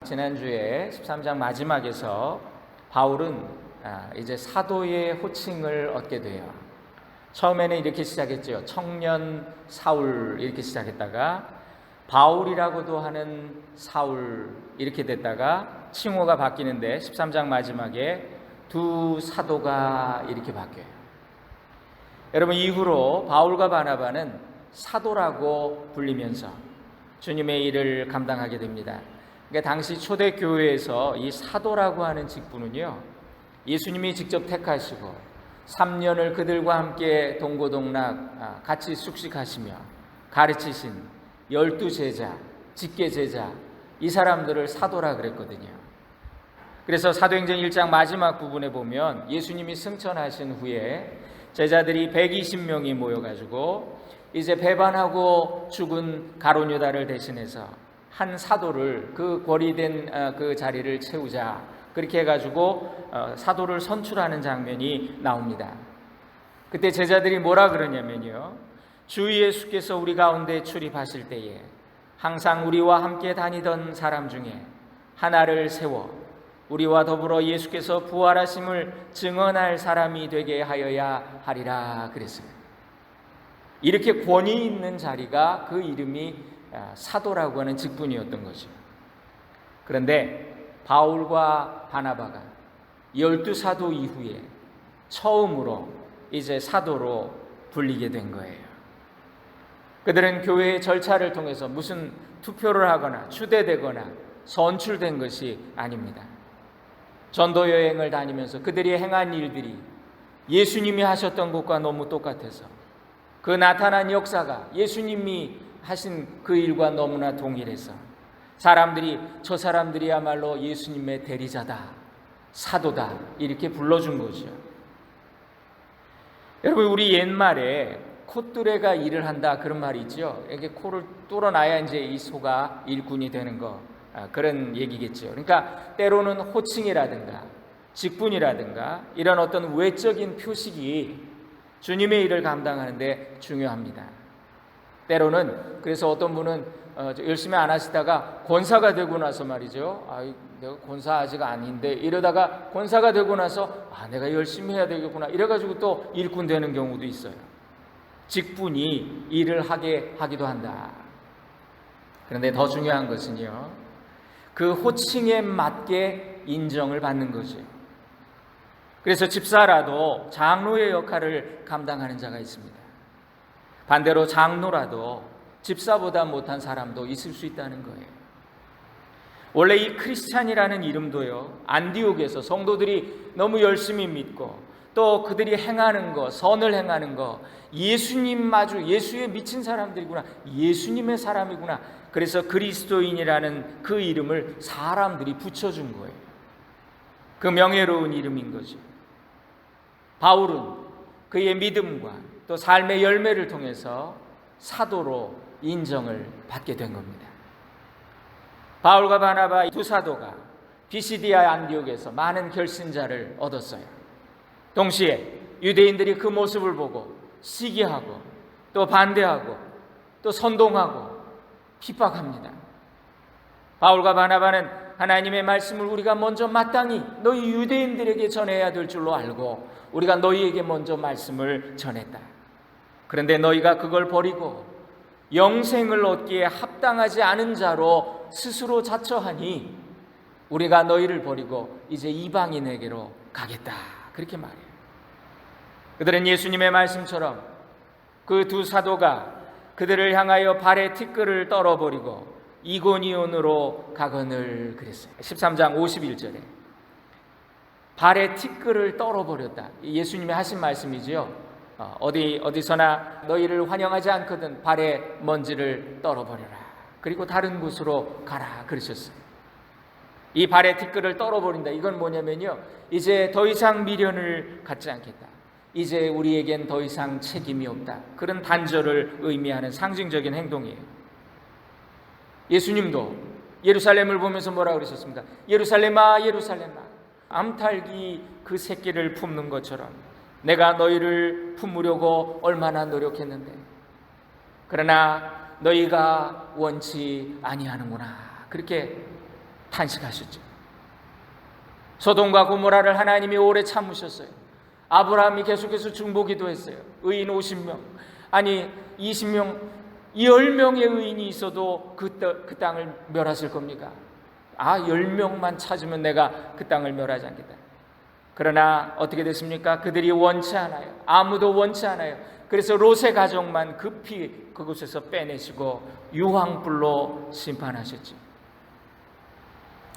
지난주에 13장 마지막에서 바울은 이제 사도의 호칭을 얻게 돼요. 처음에는 이렇게 시작했죠. 청년 사울 이렇게 시작했다가 바울이라고도 하는 사울 이렇게 됐다가 칭호가 바뀌는데 13장 마지막에 두 사도가 이렇게 바뀌어요. 여러분, 이후로 바울과 바나바는 사도라고 불리면서 주님의 일을 감당하게 됩니다. 그러니까 당시 초대교회에서 이 사도라고 하는 직분은요, 예수님이 직접 택하시고 3년을 그들과 함께 동고동락 같이 숙식하시며 가르치신 12제자, 직계제자, 이 사람들을 사도라 그랬거든요. 그래서 사도행전 1장 마지막 부분에 보면 예수님이 승천하신 후에 제자들이 120명이 모여가지고 이제 배반하고 죽은 가룟 유다를 대신해서 한 사도를, 그 고리된 그 자리를 채우자, 그렇게 해가지고 사도를 선출하는 장면이 나옵니다. 그때 제자들이 뭐라 그러냐면요, 주 예수께서 우리 가운데 출입하실 때에 항상 우리와 함께 다니던 사람 중에 하나를 세워 우리와 더불어 예수께서 부활하심을 증언할 사람이 되게 하여야 하리라 그랬어요. 이렇게 권위 있는 자리가 그 이름이 사도라고 하는 직분이었던 거죠. 그런데 바울과 바나바가 12사도 이후에 처음으로 이제 사도로 불리게 된 거예요. 그들은 교회의 절차를 통해서 무슨 투표를 하거나 추대되거나 선출된 것이 아닙니다. 전도 여행을 다니면서 그들이 행한 일들이 예수님이 하셨던 것과 너무 똑같아서 그 나타난 역사가 예수님이 하신 그 일과 너무나 동일해서 사람들이 저 사람들이야말로 예수님의 대리자다, 사도다, 이렇게 불러준 거죠. 여러분, 우리 옛말에 콧뚜레가 일을 한다 그런 말이 있죠. 이렇게 코를 뚫어놔야 이제 이 소가 일꾼이 되는 거, 그런 얘기겠죠. 그러니까 때로는 호칭이라든가 직분이라든가 이런 어떤 외적인 표식이 주님의 일을 감당하는데 중요합니다. 때로는 그래서 어떤 분은 열심히 안 하시다가 권사가 되고 나서 말이죠, 내가 권사 아직 아닌데 이러다가 권사가 되고 나서 내가 열심히 해야 되겠구나 이래가지고 또 일꾼 되는 경우도 있어요. 직분이 일을 하게 하기도 한다. 그런데 더 중요한 것은요, 그 호칭에 맞게 인정을 받는 거죠. 그래서 집사라도 장로의 역할을 감당하는 자가 있습니다. 반대로 장로라도 집사보다 못한 사람도 있을 수 있다는 거예요. 원래 이 크리스찬이라는 이름도요, 안디옥에서 성도들이 너무 열심히 믿고 또 그들이 행하는 거, 선을 행하는 거, 예수님 마주, 예수에 미친 사람들이구나, 예수님의 사람이구나, 그래서 그리스도인이라는 그 이름을 사람들이 붙여준 거예요. 그 명예로운 이름인 거죠. 바울은 그의 믿음과 또 삶의 열매를 통해서 사도로 인정을 받게 된 겁니다. 바울과 바나바 두 사도가 비시디아 안디옥에서 많은 결신자를 얻었어요. 동시에 유대인들이 그 모습을 보고 시기하고 또 반대하고 또 선동하고 핍박합니다. 바울과 바나바는 하나님의 말씀을 우리가 먼저 마땅히 너희 유대인들에게 전해야 될 줄로 알고 우리가 너희에게 먼저 말씀을 전했다. 그런데 너희가 그걸 버리고 영생을 얻기에 합당하지 않은 자로 스스로 자처하니 우리가 너희를 버리고 이제 이방인에게로 가겠다, 그렇게 말해요. 그들은 예수님의 말씀처럼 그 두 사도가 그들을 향하여 발에 티끌을 떨어버리고 이고니온으로 가거늘 그랬어요. 13장 51절에 발에 티끌을 떨어버렸다, 예수님이 하신 말씀이지요. 어디서나 너희를 환영하지 않거든 발에 먼지를 떨어버려라, 그리고 다른 곳으로 가라 그러셨어요. 이 발에 티끌을 떨어버린다, 이건 뭐냐면요, 이제 더 이상 미련을 갖지 않겠다, 이제 우리에겐 더 이상 책임이 없다, 그런 단절을 의미하는 상징적인 행동이에요. 예수님도 예루살렘을 보면서 뭐라고 그러셨습니까? 예루살렘아 예루살렘아, 암탉이 그 새끼를 품는 것처럼 내가 너희를 품으려고 얼마나 노력했는데 그러나 너희가 원치 아니하는구나, 그렇게 탄식하셨죠. 소돔과 고모라를 하나님이 오래 참으셨어요. 아브라함이 계속해서 중보기도 했어요. 의인 50명, 아니 20명, 10명의 의인이 있어도 그 땅을 멸하실 겁니까? 10명만 찾으면 내가 그 땅을 멸하지 않겠다. 그러나 어떻게 됐습니까? 그들이 원치 않아요. 아무도 원치 않아요. 그래서 롯의 가족만 급히 그곳에서 빼내시고 유황불로 심판하셨죠.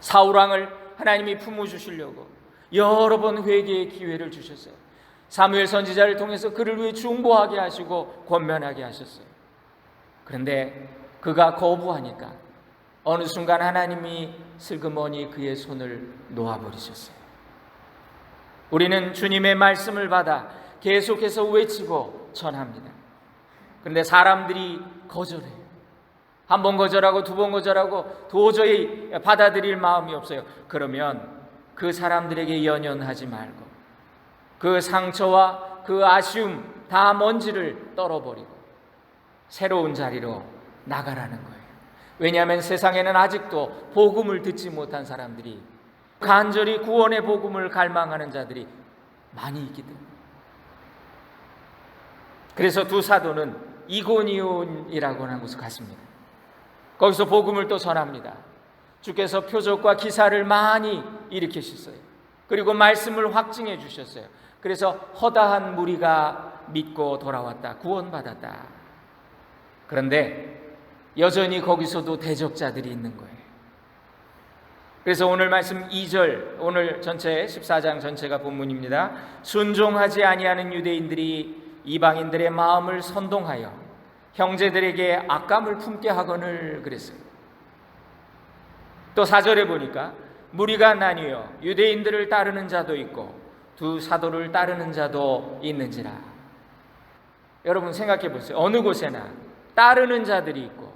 사울왕을 하나님이 품어주시려고 여러 번 회개의 기회를 주셨어요. 사무엘 선지자를 통해서 그를 위해 중보하게 하시고 권면하게 하셨어요. 그런데 그가 거부하니까 어느 순간 하나님이 슬그머니 그의 손을 놓아버리셨어요. 우리는 주님의 말씀을 받아 계속해서 외치고 전합니다. 그런데 사람들이 거절해요. 한 번 거절하고 두 번 거절하고 도저히 받아들일 마음이 없어요. 그러면 그 사람들에게 연연하지 말고 그 상처와 그 아쉬움 다 먼지를 떨어버리고 새로운 자리로 나가라는 거예요. 왜냐하면 세상에는 아직도 복음을 듣지 못한 사람들이, 간절히 구원의 복음을 갈망하는 자들이 많이 있기 때문에. 그래서 두 사도는 이고니온이라고 하는 곳을 갔습니다. 거기서 복음을 또 전합니다. 주께서 표적과 기사를 많이 일으키셨어요. 그리고 말씀을 확증해 주셨어요. 그래서 허다한 무리가 믿고 돌아왔다, 구원받았다. 그런데 여전히 거기서도 대적자들이 있는 거예요. 그래서 오늘 말씀 2절, 오늘 전체 14장 전체가 본문입니다. 순종하지 아니하는 유대인들이 이방인들의 마음을 선동하여 형제들에게 악감을 품게 하거늘 그랬어요. 또 4절에 보니까 무리가 나뉘어 유대인들을 따르는 자도 있고 두 사도를 따르는 자도 있는지라. 여러분 생각해 보세요. 어느 곳에나 따르는 자들이 있고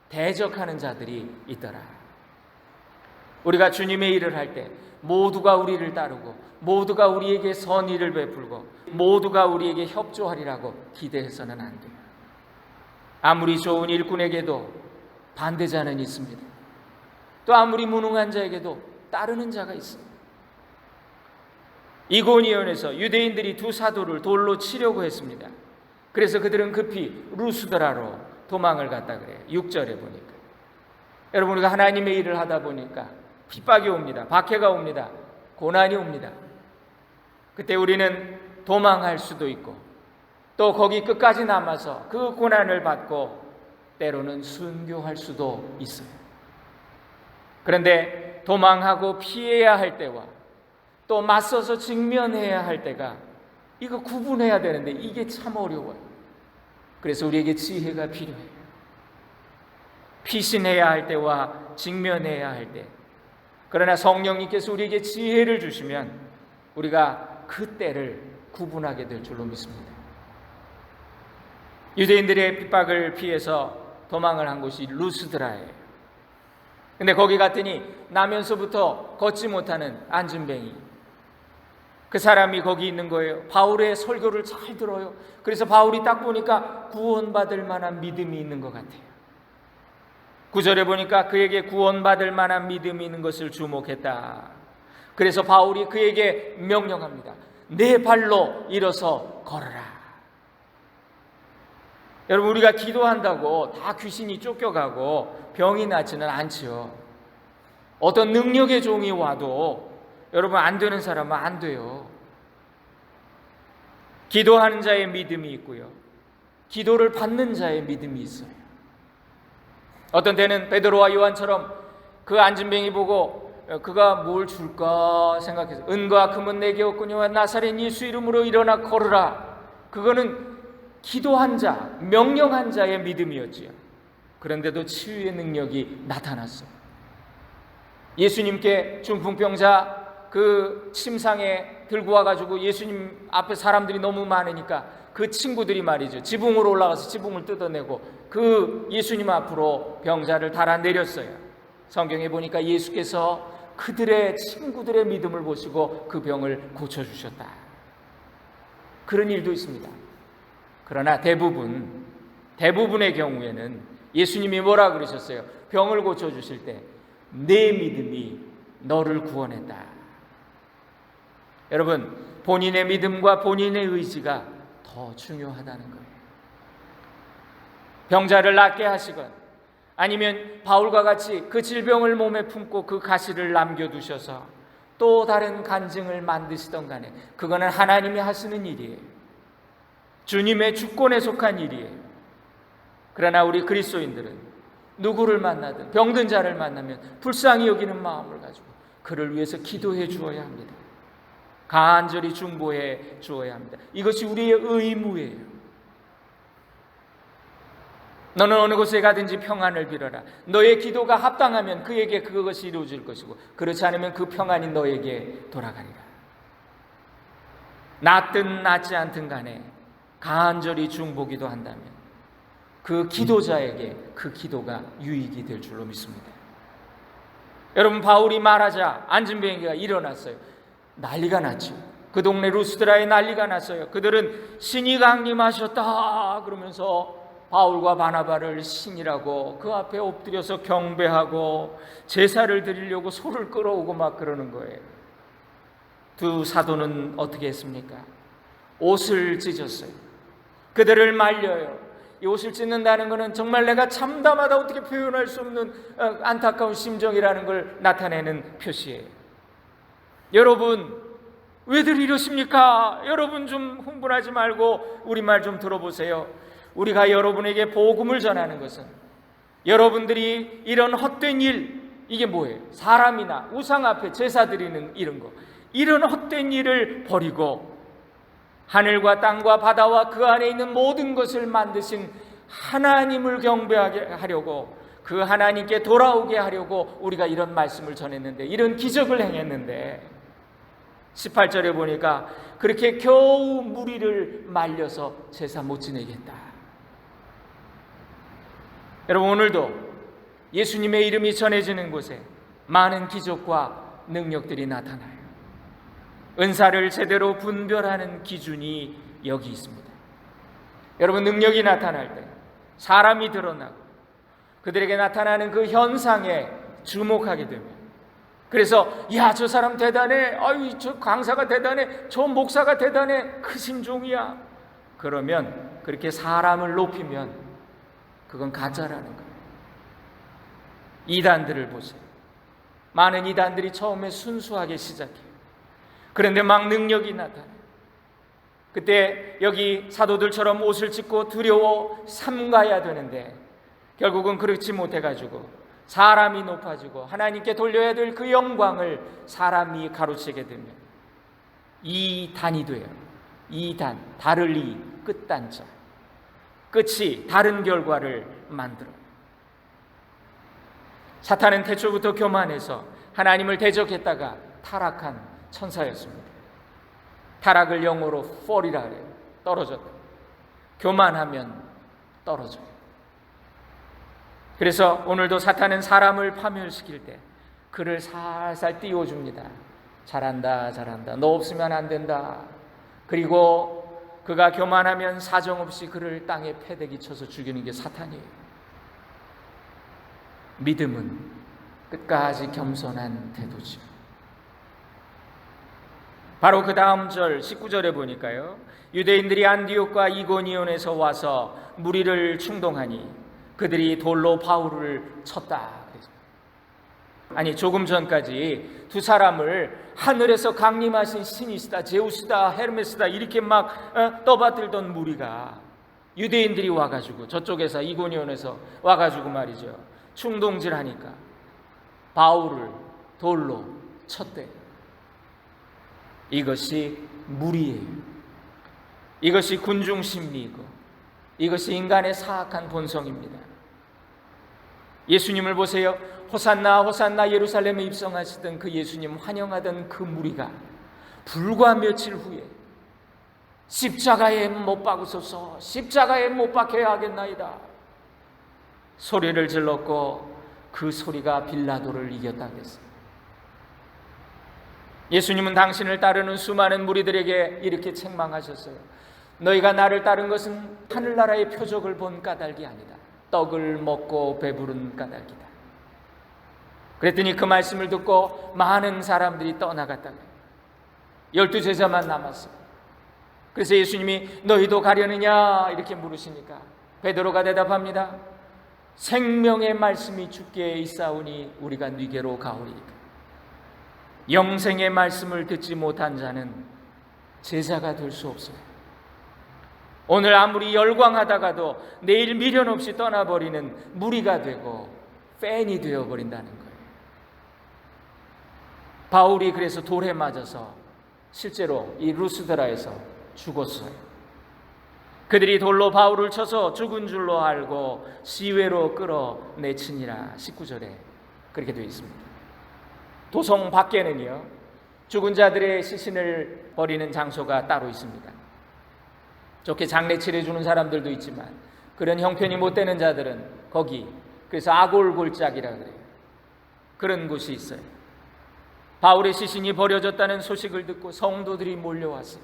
대적하는 자들이 있더라. 우리가 주님의 일을 할 때 모두가 우리를 따르고 모두가 우리에게 선의를 베풀고 모두가 우리에게 협조하리라고 기대해서는 안 돼요. 아무리 좋은 일꾼에게도 반대자는 있습니다. 또 아무리 무능한 자에게도 따르는 자가 있습니다. 이고니온에서 유대인들이 두 사도를 돌로 치려고 했습니다. 그래서 그들은 급히 루스드라로 도망을 갔다 그래요. 6절에 보니까. 여러분, 우리가 하나님의 일을 하다 보니까 핍박이 옵니다. 박해가 옵니다. 고난이 옵니다. 그때 우리는 도망할 수도 있고 또 거기 끝까지 남아서 그 고난을 받고 때로는 순교할 수도 있어요. 그런데 도망하고 피해야 할 때와 또 맞서서 직면해야 할 때가, 이거 구분해야 되는데 이게 참 어려워요. 그래서 우리에게 지혜가 필요해요. 피신해야 할 때와 직면해야 할 때. 그러나 성령님께서 우리에게 지혜를 주시면 우리가 그 때를 구분하게 될 줄로 믿습니다. 유대인들의 핍박을 피해서 도망을 한 곳이 루스드라예요. 근데 거기 갔더니 나면서부터 걷지 못하는 안진뱅이, 그 사람이 거기 있는 거예요. 바울의 설교를 잘 들어요. 그래서 바울이 딱 보니까 구원받을 만한 믿음이 있는 것 같아요. 9절에 보니까 그에게 구원받을 만한 믿음이 있는 것을 주목했다. 그래서 바울이 그에게 명령합니다. 내 발로 일어서 걸어라. 여러분, 우리가 기도한다고 다 귀신이 쫓겨가고 병이 낫지는 않지요. 어떤 능력의 종이 와도 여러분, 안 되는 사람은 안 돼요. 기도하는 자의 믿음이 있고요, 기도를 받는 자의 믿음이 있어요. 어떤 때는 베드로와 요한처럼 그 안진뱅이 보고 그가 뭘 줄까 생각해서 은과 금은 내게 없거니와 나사렛 예수 이름으로 일어나 걸으라. 그거는 기도한 자, 명령한 자의 믿음이었지요. 그런데도 치유의 능력이 나타났어요. 예수님께 중풍병자 그 침상에 들고 와가지고 예수님 앞에 사람들이 너무 많으니까 그 친구들이 말이죠, 지붕으로 올라가서 지붕을 뜯어내고 그 예수님 앞으로 병자를 달아내렸어요. 성경에 보니까 예수께서 그들의 친구들의 믿음을 보시고 그 병을 고쳐주셨다. 그런 일도 있습니다. 그러나 대부분의 경우에는 예수님이 뭐라 그러셨어요? 병을 고쳐주실 때 내 믿음이 너를 구원했다. 여러분, 본인의 믿음과 본인의 의지가 더 중요하다는 거예요. 병자를 낫게 하시건 아니면 바울과 같이 그 질병을 몸에 품고 그 가시를 남겨두셔서 또 다른 간증을 만드시던 간에 그거는 하나님이 하시는 일이에요. 주님의 주권에 속한 일이에요. 그러나 우리 그리스도인들은 누구를 만나든 병든 자를 만나면 불쌍히 여기는 마음을 가지고 그를 위해서 기도해 주어야 합니다. 간절히 중보해 주어야 합니다. 이것이 우리의 의무예요. 너는 어느 곳에 가든지 평안을 빌어라. 너의 기도가 합당하면 그에게 그것이 이루어질 것이고 그렇지 않으면 그 평안이 너에게 돌아가리라. 낫든 낫지 않든 간에 간절히 중보기도 한다면 그 기도자에게 그 기도가 유익이 될 줄로 믿습니다. 여러분, 바울이 말하자 앉은 비행기가 일어났어요. 난리가 났죠. 그 동네 루스드라에 난리가 났어요. 그들은 신이 강림하셨다 그러면서 바울과 바나바를 신이라고 그 앞에 엎드려서 경배하고 제사를 드리려고 소를 끌어오고 막 그러는 거예요. 두 사도는 어떻게 했습니까? 옷을 찢었어요. 그들을 말려요. 이 옷을 찢는다는 것은 정말 내가 참담하다 어떻게 표현할 수 없는 안타까운 심정이라는 걸 나타내는 표시예요. 여러분, 왜들 이러십니까? 여러분 좀 흥분하지 말고 우리 말 좀 들어보세요. 우리가 여러분에게 복음을 전하는 것은 여러분들이 이런 헛된 일, 이게 뭐예요? 사람이나 우상 앞에 제사 드리는 이런 거, 이런 헛된 일을 버리고 하늘과 땅과 바다와 그 안에 있는 모든 것을 만드신 하나님을 경배하게 하려고, 그 하나님께 돌아오게 하려고 우리가 이런 말씀을 전했는데, 이런 기적을 행했는데 18절에 보니까 그렇게 겨우 무리를 말려서 제사 못 지내겠다. 여러분, 오늘도 예수님의 이름이 전해지는 곳에 많은 기적과 능력들이 나타나요. 은사를 제대로 분별하는 기준이 여기 있습니다. 여러분, 능력이 나타날 때 사람이 드러나고 그들에게 나타나는 그 현상에 주목하게 되면, 그래서 야, 저 사람 대단해, 아유, 저 강사가 대단해, 저 목사가 대단해, 그 신종이야, 그러면 그렇게 사람을 높이면 그건 가짜라는 거예요. 이단들을 보세요. 많은 이단들이 처음에 순수하게 시작해요. 그런데 막 능력이 나타나요. 그때 여기 사도들처럼 옷을 찢고 두려워 삼가야 되는데 결국은 그렇지 못해가지고 사람이 높아지고 하나님께 돌려야 될 그 영광을 사람이 가로채게 되면 이단이 돼요. 이단, 다를 이, 끝단자. 끝이 다른 결과를 만들어요. 사탄은 태초부터 교만해서 하나님을 대적했다가 타락한 천사였습니다. 타락을 영어로 fall이라 그래요. 떨어졌다. 교만하면 떨어져요. 그래서 오늘도 사탄은 사람을 파멸시킬 때 그를 살살 띄워줍니다. 잘한다, 잘한다, 너 없으면 안 된다. 그리고 그가 교만하면 사정없이 그를 땅에 패대기 쳐서 죽이는 게 사탄이에요. 믿음은 끝까지 겸손한 태도죠. 바로 그 다음 절 19절에 보니까요, 유대인들이 안디옥과 이고니온에서 와서 무리를 충동하니 그들이 돌로 바울을 쳤다. 아니, 조금 전까지 두 사람을 하늘에서 강림하신 신이시다, 제우스다, 헤르메스다 이렇게 막 떠받들던 무리가 유대인들이 와가지고 저쪽에서 이고니온에서 와가지고 말이죠, 충동질하니까 바울을 돌로 쳤대요. 이것이 무리예요. 이것이 군중심리이고 이것이 인간의 사악한 본성입니다. 예수님을 보세요. 호산나 호산나 예루살렘에 입성하시던 그 예수님 환영하던 그 무리가 불과 며칠 후에 십자가에 못 박으소서, 십자가에 못 박혀야 하겠나이다 소리를 질렀고 그 소리가 빌라도를 이겼다고 했어요. 예수님은 당신을 따르는 수많은 무리들에게 이렇게 책망하셨어요. 너희가 나를 따른 것은 하늘나라의 표적을 본 까닭이 아니다. 떡을 먹고 배부른 까닭이다. 그랬더니 그 말씀을 듣고 많은 사람들이 떠나갔다. 12제자만 남았어요. 그래서 예수님이 너희도 가려느냐 이렇게 물으시니까 베드로가 대답합니다. 생명의 말씀이 주께 있사오니 우리가 네게로 가오리이까. 영생의 말씀을 듣지 못한 자는 제자가 될 수 없어요. 오늘 아무리 열광하다가도 내일 미련 없이 떠나버리는 무리가 되고 팬이 되어버린다는 거예요. 바울이 그래서 돌에 맞아서 실제로 이 루스드라에서 죽었어요. 그들이 돌로 바울을 쳐서 죽은 줄로 알고 시외로 끌어내치니라. 19절에 그렇게 되어 있습니다. 도성 밖에는요, 죽은 자들의 시신을 버리는 장소가 따로 있습니다. 좋게 장례치를 주는 사람들도 있지만 그런 형편이 못 되는 자들은 거기, 그래서 아골골짝이라 그래요. 그런 곳이 있어요. 바울의 시신이 버려졌다는 소식을 듣고 성도들이 몰려왔어요.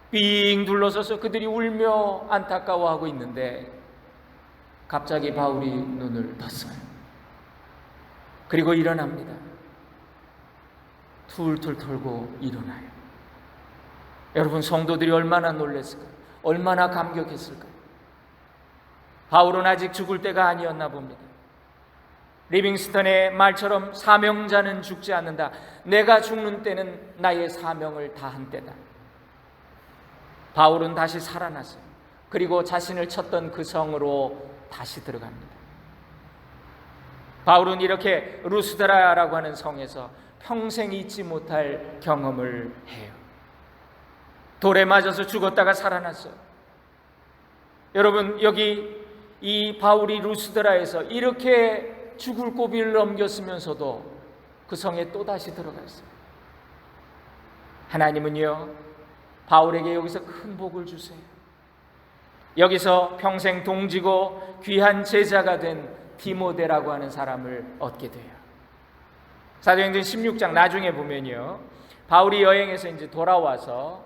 빙 둘러서서 그들이 울며 안타까워하고 있는데 갑자기 바울이 눈을 떴어요. 그리고 일어납니다. 툴툴 털고 일어나요. 여러분, 성도들이 얼마나 놀랐을까요? 얼마나 감격했을까요? 바울은 아직 죽을 때가 아니었나 봅니다. 리빙스턴의 말처럼 사명자는 죽지 않는다. 내가 죽는 때는 나의 사명을 다한 때다. 바울은 다시 살아났어요. 그리고 자신을 쳤던 그 성으로 다시 들어갑니다. 바울은 이렇게 루스드라라고 하는 성에서 평생 잊지 못할 경험을 해요. 돌에 맞아서 죽었다가 살아났어요. 여러분, 여기 이 바울이 루스드라에서 이렇게 죽을 고비를 넘겼으면서도 그 성에 또다시 들어갔어요. 하나님은요, 바울에게 여기서 큰 복을 주세요. 여기서 평생 동지고 귀한 제자가 된 디모데라고 하는 사람을 얻게 돼요. 사도행전 16장 나중에 보면요, 바울이 여행에서 이제 돌아와서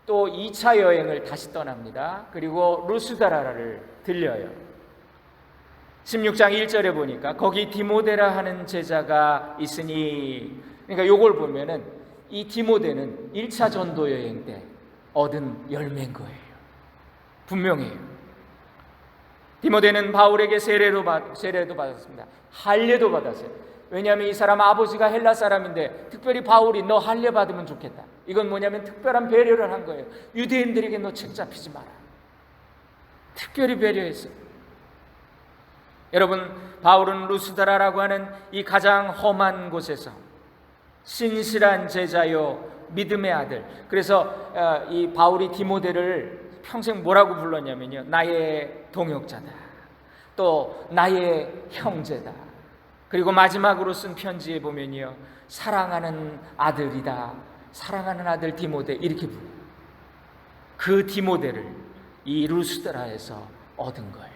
또 2차 여행을 다시 떠납니다. 그리고 루스드라를 들려요. 16장 1절에 보니까 거기 디모데라 하는 제자가 있으니, 그러니까 요걸 보면은 이 디모데는 1차 전도 여행 때 얻은 열매인 거예요. 분명해요. 디모데는 바울에게 세례도 받았습니다. 할례도 받았어요. 왜냐하면 이 사람 아버지가 헬라 사람인데 특별히 바울이 너 할례 받으면 좋겠다. 이건 뭐냐면 특별한 배려를 한 거예요. 유대인들에게 너 책 잡히지 마라. 특별히 배려했어요. 여러분, 바울은 루스드라라고 하는 이 가장 험한 곳에서 신실한 제자요 믿음의 아들, 그래서 이 바울이 디모데를 평생 뭐라고 불렀냐면요, 나의 동역자다, 또 나의 형제다. 그리고 마지막으로 쓴 편지에 보면요, 사랑하는 아들이다, 사랑하는 아들 디모데, 이렇게 불러요. 그 디모데를 이 루스드라에서 얻은 거예요.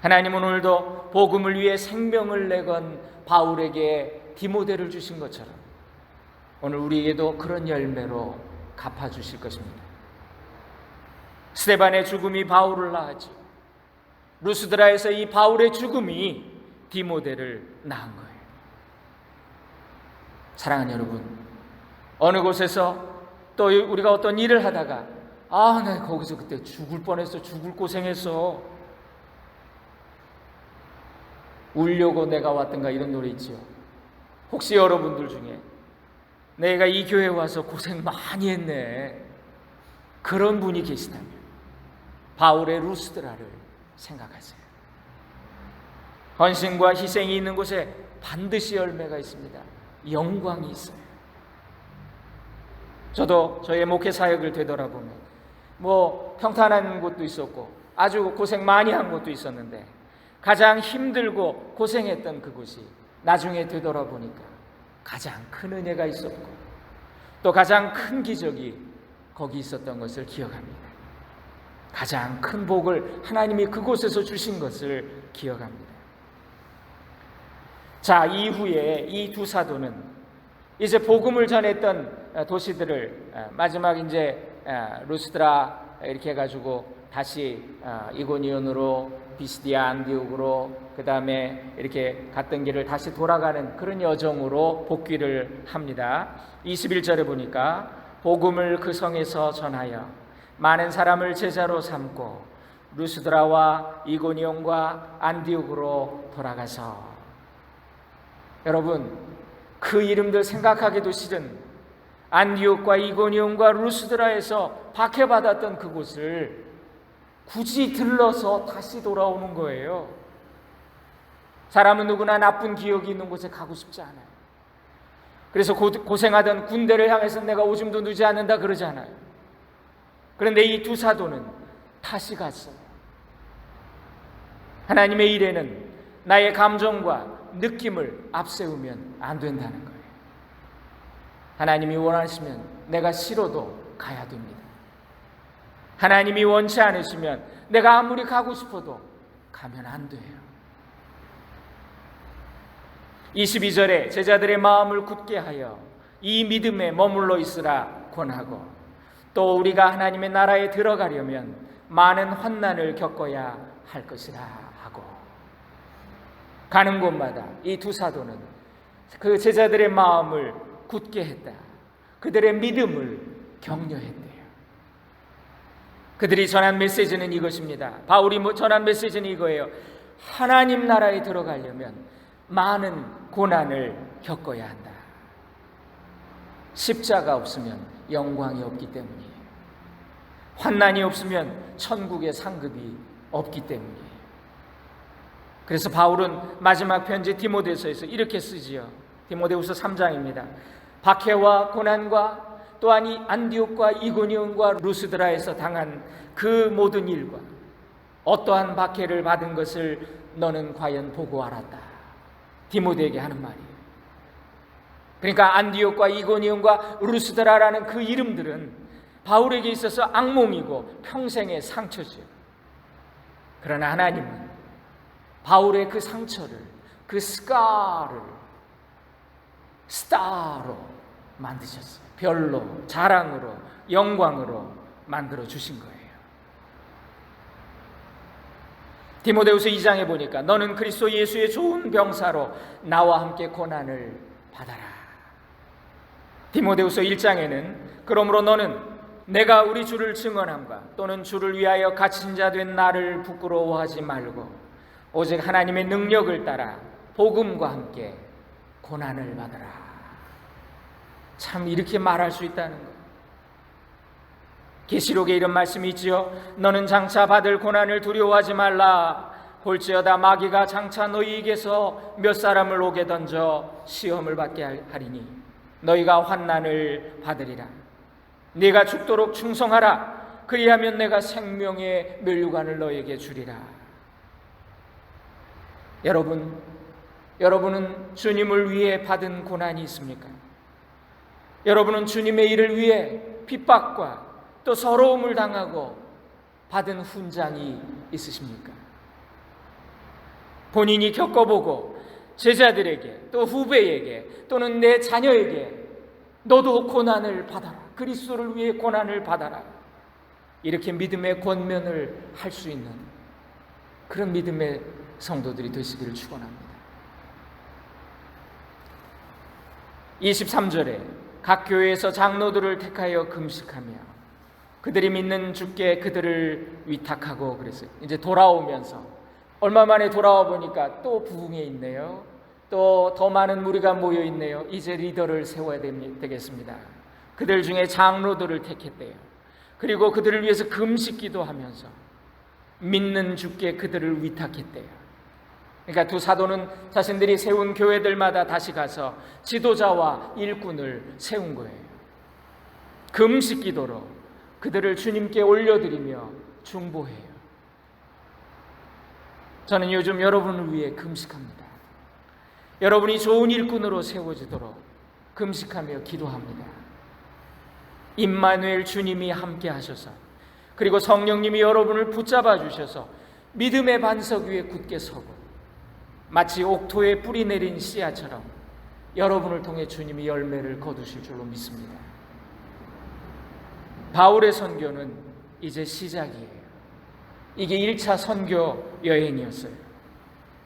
하나님은 오늘도 복음을 위해 생명을 내건 바울에게 디모데를 주신 것처럼 오늘 우리에게도 그런 열매로 갚아주실 것입니다. 스데반의 죽음이 바울을 낳았죠. 루스드라에서 이 바울의 죽음이 디모데를 낳은 거예요. 사랑하는 여러분, 어느 곳에서 또 우리가 어떤 일을 하다가 나 거기서 그때 죽을 뻔했어, 죽을 고생했어, 울려고 내가 왔던가, 이런 노래 있죠. 혹시 여러분들 중에 내가 이 교회에 와서 고생 많이 했네, 그런 분이 계시다면 바울의 루스드라를 생각하세요. 헌신과 희생이 있는 곳에 반드시 열매가 있습니다. 영광이 있어요. 저도 저의 목회 사역을 되돌아보면 평탄한 곳도 있었고 아주 고생 많이 한 곳도 있었는데 가장 힘들고 고생했던 그곳이 나중에 되돌아보니까 가장 큰 은혜가 있었고 또 가장 큰 기적이 거기 있었던 것을 기억합니다. 가장 큰 복을 하나님이 그곳에서 주신 것을 기억합니다. 자, 이후에 이 두 사도는 이제 복음을 전했던 도시들을 마지막 이제 루스드라 이렇게 해가지고 다시 이고니온으로 비시디아 안디옥으로 그 다음에 이렇게 갔던 길을 다시 돌아가는 그런 여정으로 복귀를 합니다. 21절에 보니까 복음을 그 성에서 전하여 많은 사람을 제자로 삼고 루스드라와 이고니온과 안디옥으로 돌아가서, 여러분 그 이름들 생각하기도 싫은 안디옥과 이고니온과 루스드라에서 박해받았던 그곳을 굳이 들러서 다시 돌아오는 거예요. 사람은 누구나 나쁜 기억이 있는 곳에 가고 싶지 않아요. 그래서 고생하던 군대를 향해서 내가 오줌도 누지 않는다 그러잖아요. 그런데 이 두 사도는 다시 갔어요. 하나님의 일에는 나의 감정과 느낌을 앞세우면 안 된다는 거예요. 하나님이 원하시면 내가 싫어도 가야 됩니다. 하나님이 원치 않으시면 내가 아무리 가고 싶어도 가면 안 돼요. 22절에 제자들의 마음을 굳게 하여 이 믿음에 머물러 있으라 권하고, 또 우리가 하나님의 나라에 들어가려면 많은 환난을 겪어야 할 것이라 하고, 가는 곳마다 이 두 사도는 그 제자들의 마음을 굳게 했다. 그들의 믿음을 격려했대요. 그들이 전한 메시지는 이것입니다. 바울이 전한 메시지는 이거예요. 하나님 나라에 들어가려면 많은 고난을 겪어야 한다. 십자가 없으면 영광이 없기 때문이에요. 환난이 없으면 천국의 상급이 없기 때문이에요. 그래서 바울은 마지막 편지 디모데서에서 이렇게 쓰지요. 디모데후서 3장입니다. 박해와 고난과 또한 이 안디옥과 이고니온과 루스드라에서 당한 그 모든 일과 어떠한 박해를 받은 것을 너는 과연 보고 알았다. 디모데에게 하는 말이에요. 그러니까 안디옥과 이고니온과 루스드라라는 그 이름들은 바울에게 있어서 악몽이고 평생의 상처죠. 그러나 하나님은 바울의 그 상처를, 그 스카를 스타로 만드셨어요. 별로, 자랑으로, 영광으로 만들어 주신 거예요. 디모데후서 2장에 보니까 너는 그리스도 예수의 좋은 병사로 나와 함께 고난을 받아라. 디모데후서 1장에는 그러므로 너는 내가 우리 주를 증언함과 또는 주를 위하여 갇힌 자 된 나를 부끄러워하지 말고 오직 하나님의 능력을 따라 복음과 함께 고난을 받아라. 참 이렇게 말할 수 있다는 거예요. 계시록에 이런 말씀이 있지요. 너는 장차 받을 고난을 두려워하지 말라. 볼지어다 마귀가 장차 너희에게서 몇 사람을 오게 던져 시험을 받게 하리니 너희가 환난을 받으리라. 네가 죽도록 충성하라. 그리하면 내가 생명의 면류관을 너희에게 주리라. 여러분은 주님을 위해 받은 고난이 있습니까? 여러분은 주님의 일을 위해 핍박과 또 서러움을 당하고 받은 훈장이 있으십니까? 본인이 겪어보고 제자들에게 또 후배에게 또는 내 자녀에게 너도 고난을 받아라. 그리스도를 위해 고난을 받아라. 이렇게 믿음의 권면을 할 수 있는 그런 믿음의 성도들이 되시기를 축원합니다. 23절에 각 교회에서 장로들을 택하여 금식하며 그들이 믿는 주께 그들을 위탁하고 그랬어요. 이제 돌아오면서 얼마 만에 돌아와 보니까 또 부흥에 있네요. 또 더 많은 무리가 모여 있네요. 이제 리더를 세워야 되겠습니다. 그들 중에 장로들을 택했대요. 그리고 그들을 위해서 금식 기도하면서 믿는 주께 그들을 위탁했대요. 그러니까 두 사도는 자신들이 세운 교회들마다 다시 가서 지도자와 일꾼을 세운 거예요. 금식 기도로 그들을 주님께 올려드리며 중보해요. 저는 요즘 여러분을 위해 금식합니다. 여러분이 좋은 일꾼으로 세워지도록 금식하며 기도합니다. 임마누엘 주님이 함께 하셔서 그리고 성령님이 여러분을 붙잡아 주셔서 믿음의 반석 위에 굳게 서고 마치 옥토에 뿌리 내린 씨앗처럼 여러분을 통해 주님이 열매를 거두실 줄로 믿습니다. 바울의 선교는 이제 시작이에요. 이게 1차 선교 여행이었어요.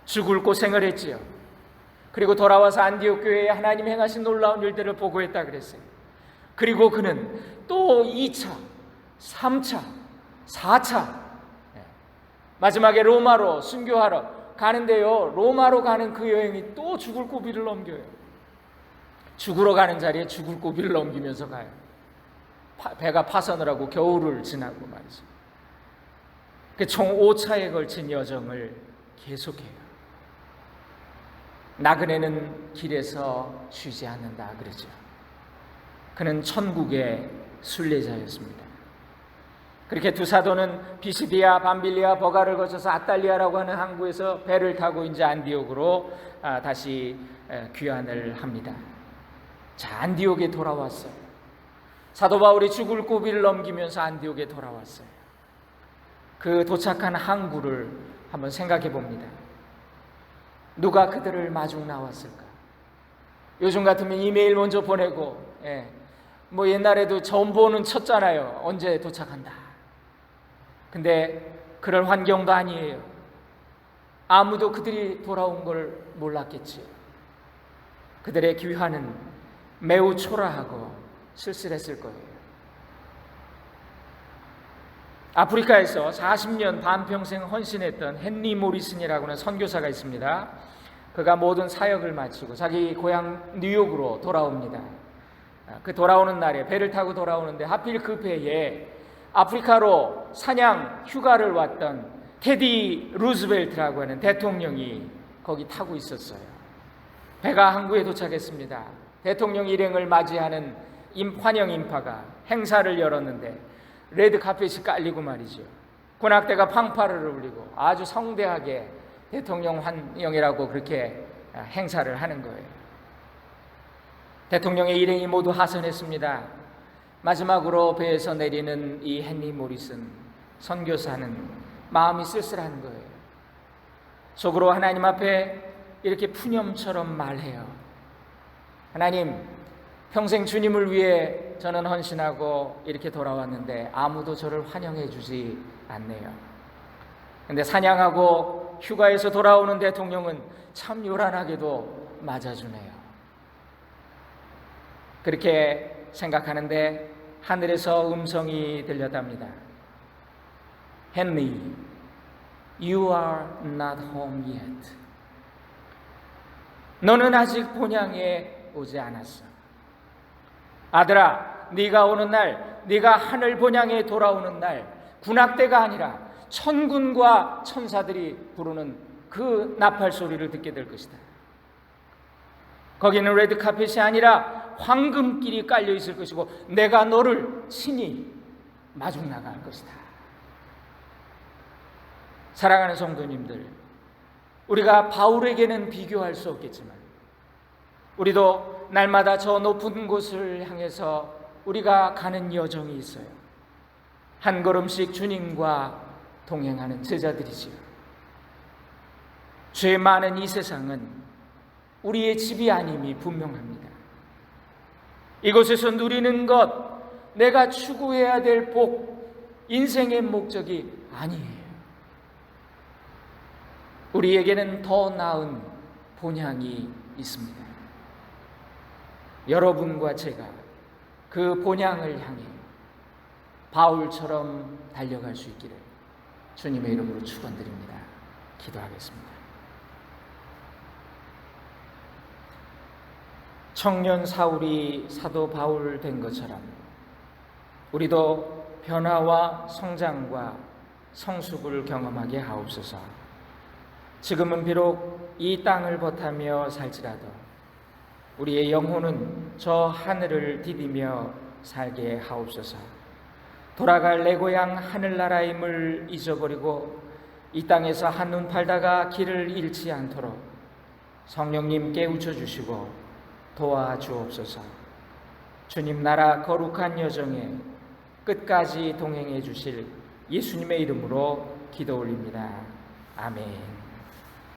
죽을 고생을 했지요. 그리고 돌아와서 안디옥 교회에 하나님 행하신 놀라운 일들을 보고했다 그랬어요. 그리고 그는 또 2차, 3차, 4차 마지막에 로마로 순교하러 가는데요, 로마로 가는 그 여행이 또 죽을 고비를 넘겨요. 죽으러 가는 자리에 죽을 고비를 넘기면서 가요. 배가 파선을 하고 겨울을 지나고 말이죠. 총 5차에 걸친 여정을 계속해요. 나그네는 길에서 쉬지 않는다 그러죠. 그는 천국의 순례자였습니다. 그렇게 두 사도는 비시디아, 밤빌리아, 버가를 거쳐서 아탈리아라고 하는 항구에서 배를 타고 이제 안디옥으로 다시 귀환을 합니다. 자, 안디옥에 돌아왔어요. 사도 바울이 죽을 고비를 넘기면서 안디옥에 돌아왔어요. 그 도착한 항구를 한번 생각해 봅니다. 누가 그들을 마중 나왔을까? 요즘 같으면 이메일 먼저 보내고, 뭐 옛날에도 전보는 쳤잖아요. 언제 도착한다. 근데 그럴 환경도 아니에요. 아무도 그들이 돌아온 걸 몰랐겠지요. 그들의 귀환은 매우 초라하고 쓸쓸했을 거예요. 아프리카에서 40년 반평생 헌신했던 헨리 모리슨이라고 하는 선교사가 있습니다. 그가 모든 사역을 마치고 자기 고향 뉴욕으로 돌아옵니다. 그 돌아오는 날에 배를 타고 돌아오는데 하필 그 배에 아프리카로 사냥 휴가를 왔던 테디 루즈벨트라고 하는 대통령이 거기 타고 있었어요. 배가 항구에 도착했습니다. 대통령 일행을 맞이하는 환영 인파가 행사를 열었는데 레드 카펫이 깔리고 말이죠. 군악대가 팡파를 울리고 아주 성대하게 대통령 환영이라고 그렇게 행사를 하는 거예요. 대통령의 일행이 모두 하선했습니다. 마지막으로 배에서 내리는 이 헨리 모리슨 선교사는 마음이 쓸쓸한 거예요. 속으로 하나님 앞에 이렇게 푸념처럼 말해요. 하나님, 평생 주님을 위해 저는 헌신하고 이렇게 돌아왔는데 아무도 저를 환영해 주지 않네요. 근데 사냥하고 휴가에서 돌아오는 대통령은 참 요란하게도 맞아주네요. 그렇게 생각하는데 하늘에서 음성이 들렸답니다. Henry, you are not home yet. 너는 아직 본향에 오지 않았어. 아들아, 네가 오는 날, 네가 하늘 본향에 돌아오는 날, 군악대가 아니라 천군과 천사들이 부르는 그 나팔 소리를 듣게 될 것이다. 거기는 레드카펫이 아니라 황금길이 깔려 있을 것이고 내가 너를 친히 마중 나갈 것이다. 사랑하는 성도님들, 우리가 바울에게는 비교할 수 없겠지만 우리도 날마다 저 높은 곳을 향해서 우리가 가는 여정이 있어요. 한 걸음씩 주님과 동행하는 제자들이지요. 죄 많은 이 세상은 우리의 집이 아님이 분명합니다. 이곳에서 누리는 것, 내가 추구해야 될 복, 인생의 목적이 아니에요. 우리에게는 더 나은 본향이 있습니다. 여러분과 제가 그 본향을 향해 바울처럼 달려갈 수 있기를 주님의 이름으로 축원드립니다. 기도하겠습니다. 청년 사울이 사도 바울 된 것처럼 우리도 변화와 성장과 성숙을 경험하게 하옵소서. 지금은 비록 이 땅을 버타며 살지라도 우리의 영혼은 저 하늘을 디디며 살게 하옵소서. 돌아갈 내 고향 하늘나라임을 잊어버리고 이 땅에서 한눈 팔다가 길을 잃지 않도록 성령님 깨우쳐 주시고 도와주옵소서. 주님 나라 거룩한 여정에 끝까지 동행해 주실 예수님의 이름으로 기도 올립니다. 아멘.